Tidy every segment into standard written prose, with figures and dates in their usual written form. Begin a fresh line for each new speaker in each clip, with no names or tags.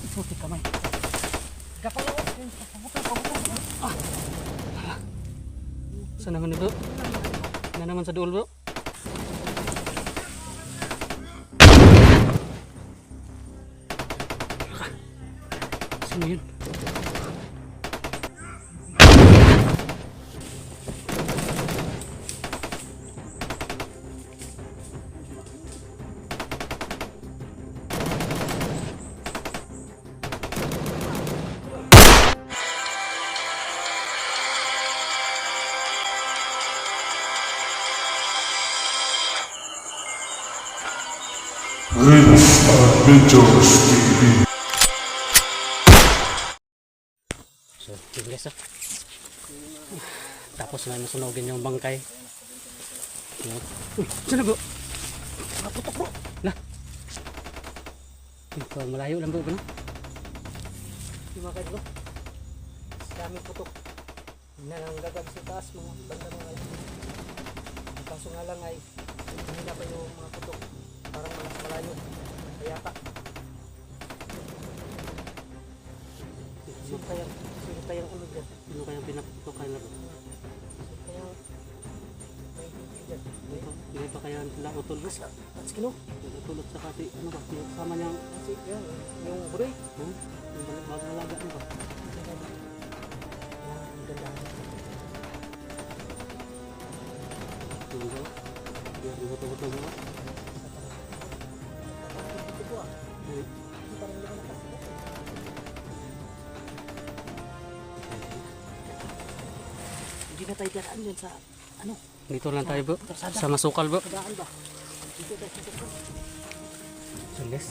Puti kamay. Gapalaw. Saan naman ito? Na naman sa dulo bro. Sino yun?
Prince Adventures TV.
So, yun guys, tapos na nasunogin yung bangkay. Uy, saan na bro? Nakaputok bro. Lah. Ito, malayo lang bro. Yung mga kayo bro. Daming putok. Nanggagab sa taas mga banda mga kayo. Ang kaso nga lang ay hindi na pa yung mga putok. Parang malas malayo. Kaya pa. Sino kayang ano dyan? Sino kayang pinaputokan na bro? Hindi pa kaya nila utol bro? That's kino? Utulot sa kasi ano ba? Yung kasama niyang yung buray? Yung magmalaga ano ba? Ang ganda. Yung bro? Yung buto-buto bro? Hindi na tayo daraan dyan sa ano? Dito lang tayo bro, sa masukal bro. So guys,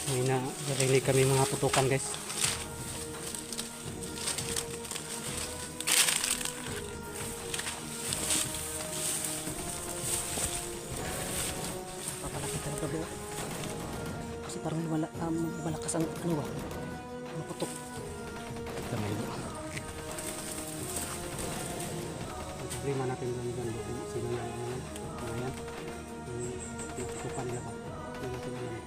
may narinig kami mga putukan guys. Papalaki talaga bro. Kasi parang malakas ang ano ba? Maputok. Kamay bro. Problema natin yung ganda kung sino yung ano yan, yung natutupan nila pa, yung natin alam.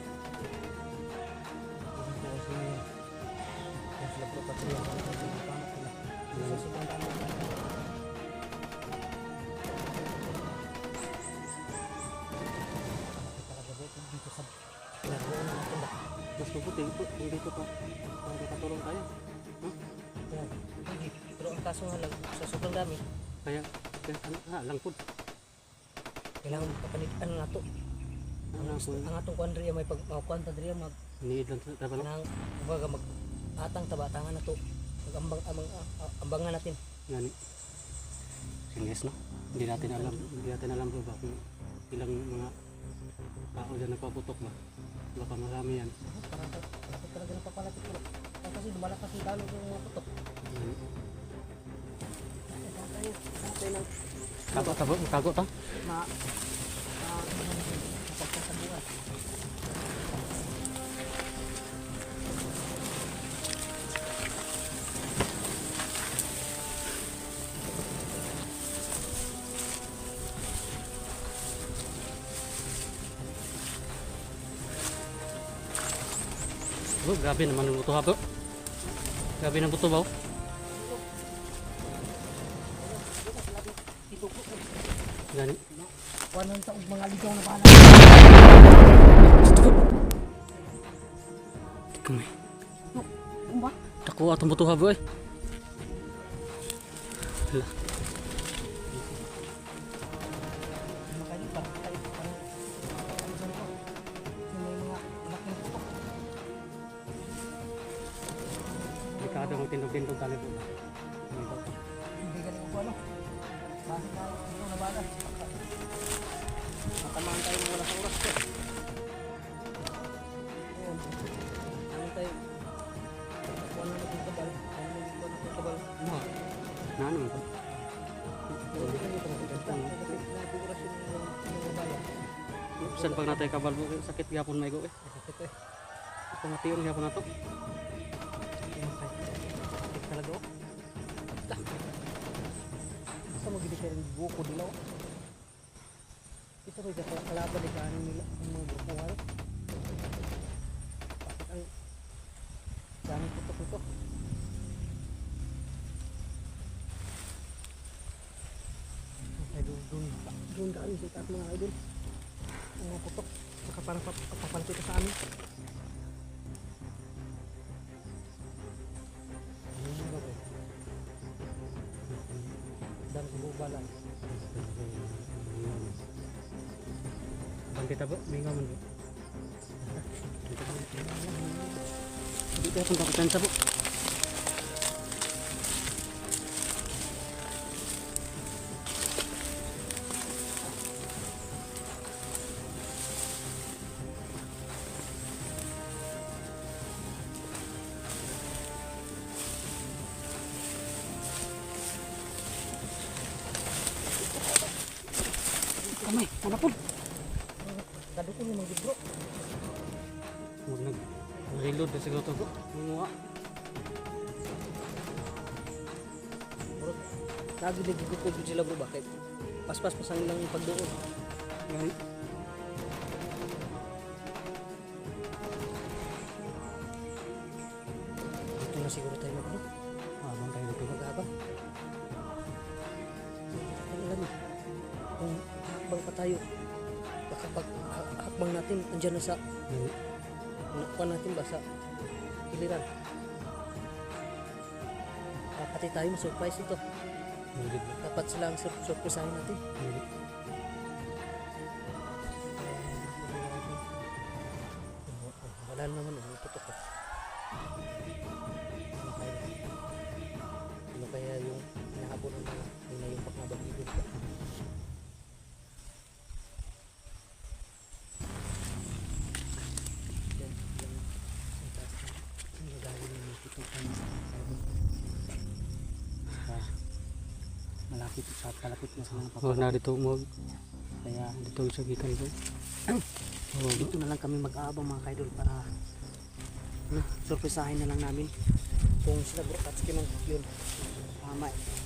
Yung sila po pati yung mga natutupan nila, yung sasipang dami. Dito sa pinagawa na natin ba? Mas mabuti yung dito pa, para nakatulong tayo. Pero ang kaso nga lang, sa sobrang dami, kaya lang po kailangan kapanitan nga to ang atong kuandriya may pagkuhan ta diriya mag need lang sa tabalo nang baga mag atang tabatangan na to ambangan natin ngani sinis no hindi natin alam ba kung ilang mga tao dyan nagpaputok ba baka marami yan parang talaga napapalapit ko kasi dumalakas yung talo ng mga putok. Kago ta? Napagkasabuan. Oh, grabe naman ang buto ha bro. Grabe ng buto ba? Gani. Kuanan sa mga ligaw na bala. Kamay. Ba? Dako atong buto ha bro eh. Delikado ang tindog-tindog tali po. Hindi galing ko ano. Bakit na ito na bala? Matamaan tayo ng wala sa oras ko. Ano tayo? Ano na yung kabal? Ano na yung kabal? Na ano ito? Saan pag natay kabal mo? Sakit gapon may go eh. Sakit eh. Pangatiyon gapon na to. Sakit talaga oh. Sa magiging siya rin buko dilaw. Ito rin kalaban ni kanin nila ang mga grupo. to. Idol, doon galing sa taas mga idol. Ang mga putok. Saka parang papalapit ka sa amin. Ano ba ba? Dan sa bubalan. Bang kita po, may ngaman po. Hindi tayo kung papatansa po. Kamay, ano po? Kadukon yung mga bro. Huwag nag-reload na siguro ito bro. Munguha. Bro, lagi nagigupod sila bro. Bakit? Paspas pasang lang yung pagdoon. Gani. Dito na siguro tayo bro. Habang tayo dito mag-abang. Alam mo, kung hakbang pa tayo, baka pag hakbang natin, andyan na sa nakuha natin ba sa kiliran. Pati tayo ma-surprise ito. Dapat sila ang surprisahin natin. Wala naman ang tutok ko. Ano kaya yung hinahabol ng mga yun na yung pagmabagigod ka. Malapit sa palapit na sa mga
Oh, na dito mo.
kaya
Dito sa gikan ko.
dito na lang kami mag-aabang mga kaidol para surprisahin na lang namin kung sila bro Katsuki man yun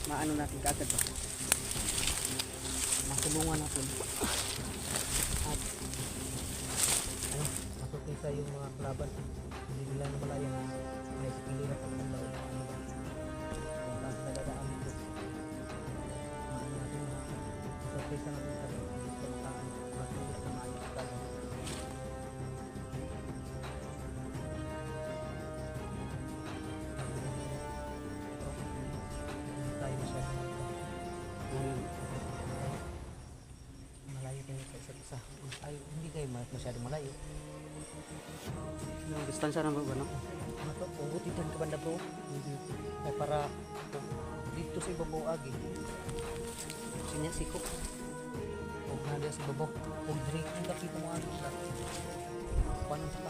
maano natin kaagad ba matulungan natin at masurprisa yung mga kalaban hindi nila na malaya may sikilira pag nalaw na ano ba kung saan sila dadaan dito maano natin surprisa natin kami sa mga matulis na maayos kagad. Tayo masyadong malayo din sa isa't isa. Ay, hindi kayo masyadong malayo.
Yung distansya na ba no?
Ano to? Pungutitan ka banda bro. Ay para dito sa ibabaw agi. Sinya siko. O nada sa ibabaw. O drink yung kapita mo ano. Paano sa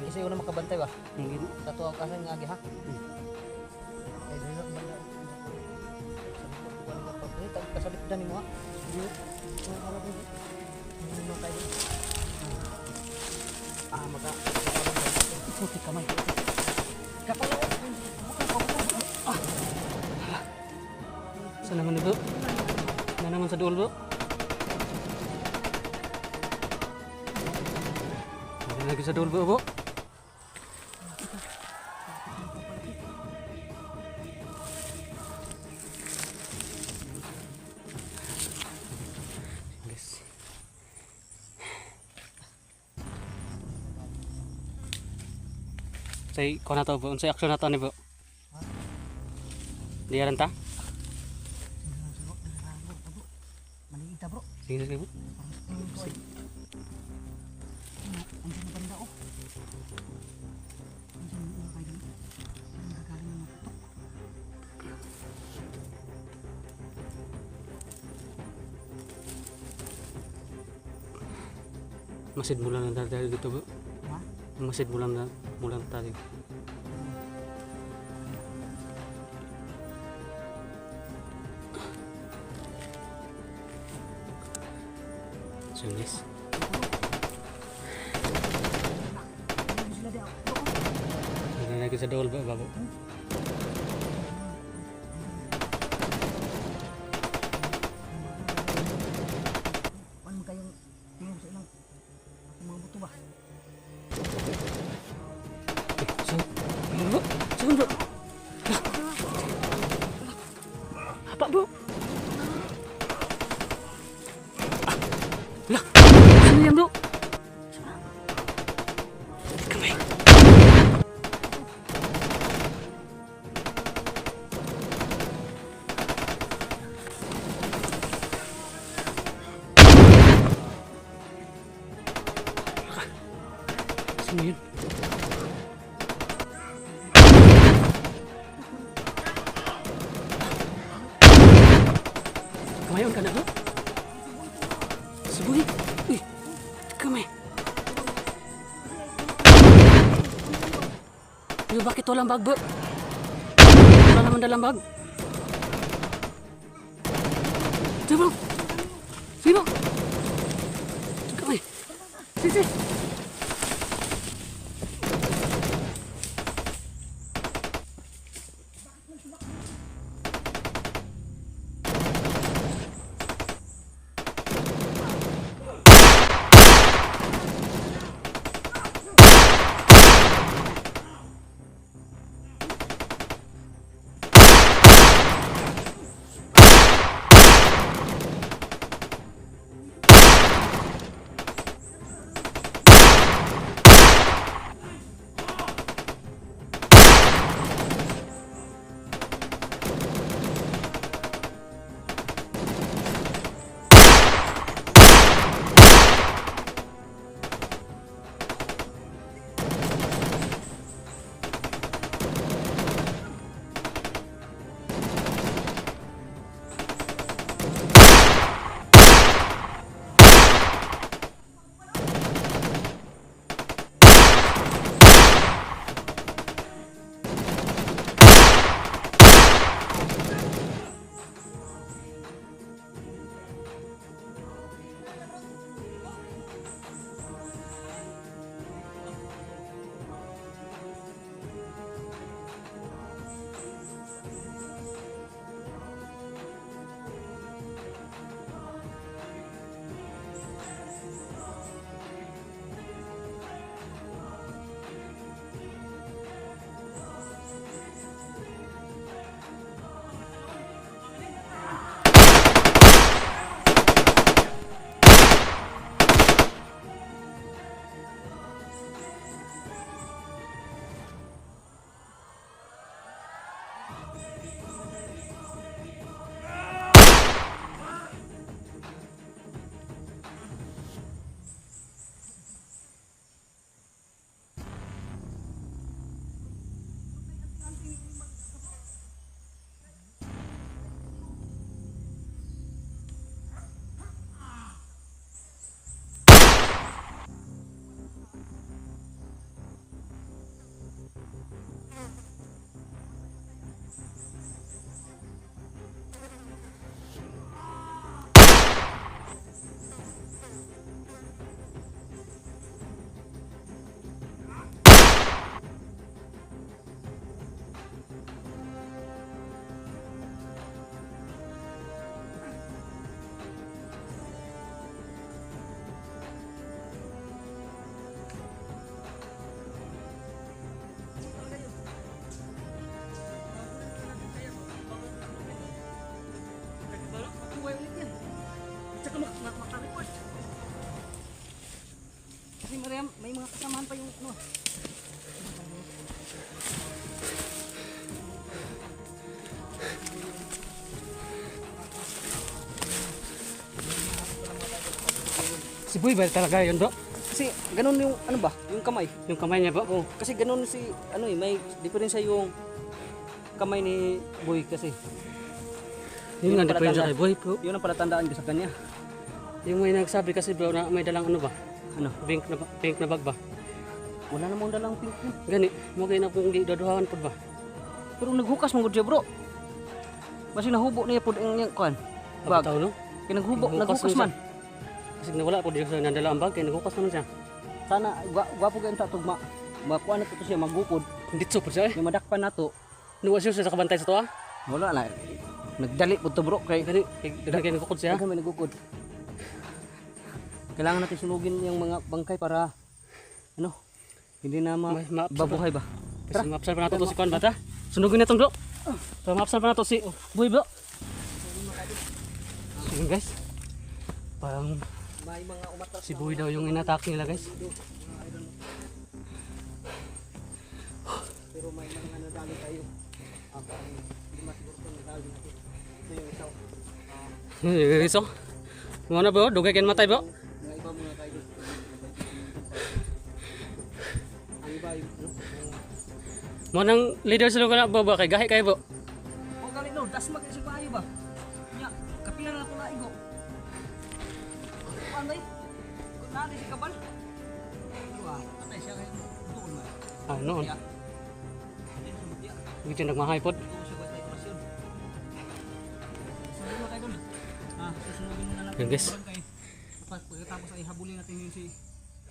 isa yun na makabantay ba?
Hindi.
Sa tuwag kasan nga agi ha? Ay, dahil lang banda. Kasalit na ni mo ha? Hindi. Hindi mo kayo. Puti kamay. Kapalaw.
Saan naman ito? Na naman sa duol bro? Ada lagi sa duol bro? Guys. Say, ko na to bro. Unsay action na to ni bro? Diyaran ta?
Maliit bro.
Sige, sige bro.
Andiyan na banda oh. Andiyan na kayo. Ang gagaling na matutok.
Masid mo lang na tayo dito bro.
Ha?
Masid mo lang tayo. So yes.
Ano sila daw?
Hindi lagi sa duol bro, babo.
Ano kayong tingin sa ilang mga buto ba?
So, bro, so, Saan bro? Apa bro? Lah, ano yan bro? Kamay. Sino yun? Kamayon ka na bro? Sibuhi. Uy, kamay. Yo, bakit walang bag bro? Wala naman dalang bag. Sige bro. Sige bro. Kamay. Sige.
Kasi Mariam, may mga kasamahan pa yung ano.
Si Boy ba talaga yun bro?
Kasi ganun yung ano ba, yung kamay.
Yung kamay niya bro?
Oh, kasi ganun si ano eh, may diferensya yung kamay ni Boy kasi.
Yun nga,
ang
diferensya
palatanda.
kay Boy bro.
Yun ang palatandaan ko sa kanya.
Yung may nagsabi kasi bro na may dalang ano ba?
Ano?
Pink na bag ba?
Wala namang dalang pink yun.
Gani, mo kayo na kung di daduhawan po ba?
Pero naghukas mo siya bro. Kasi nahubo niya po ang yung kuhan.
Bag.
Bag.
No?
Kaya naghukas
Naghukas
man.
Kasi nawala po dito sa nandala ang bag, kaya naghukas naman siya.
Sana gwapo kayo sa tugma. Makuha na to siya magukod.
Dito po siya eh.
Yung madakpan na to.
Nuwa siya sa kabantay sa to ah.
Wala na. Nagdali po to bro. Kay
Gani, kaya nagkukod siya.
kami nagukod. Kailangan natin sunugin yung mga bangkay para ano, hindi na
May map
babuhay ba? Kasi ma-absal pa nato to si Kwan bata. Sunugin na tong bro. So ma-absal pa nato si Boy bro. So yun guys. Parang
May mga umatras
si Boy daw yung inatake nila guys.
pero may mga nadali tayo. Parang hindi masiguro kung nadali natin. Ito yung isa.
So, ano bro? Dugay kayo matay bro?
Mga iba mga tayo. Ang iba yung
Mo nang leader sa lugar na bro kay gahi kayo bro.
o galing no, das mag-isip maayo ba? Nya, kapila na ako na igo. Anday? Kung nari si Kabal? Diba? Patay siya kayo doon man.
Ah, noon.
Kaya, hindi siya magdiya.
Hindi nagmahay pod.
Doon siya ba tayo orasyon? Sunod mo kayo doon. Susunodin muna natin.
Yun, guys.
Kay, pagkatapos ay habulin natin yun si,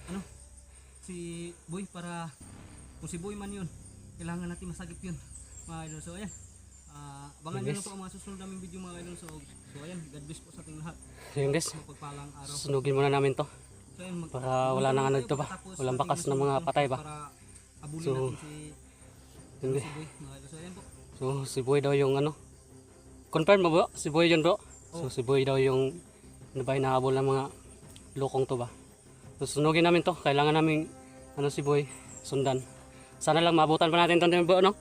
ano, si Boy para, kung si Boy man yun, kailangan natin masagip yun. Mga idol, so ayan. Abangan
Yun,
nyo
guys.
na po ang mga susunod naming video mga idol. So ayan, God bless po sa ating lahat.
Yun guys.
Mapagpalang araw.
Sunugin muna namin to.
So ayan,
Para wala nang ano dito ba? Walang bakas ng mga patay ba?
Para habulin
So,
natin si,
Yun
si
guys.
Boy mga idol. So ayan po.
So si Boy daw yung ano. Confirm mo bro? Si Boy yun bro. So si Boy daw yung ano ba hinahabol ng mga lokong to ba? So sunugin namin to. Kailangan namin ano si Boy sundan. Sana lang maabutan pa natin to bro no?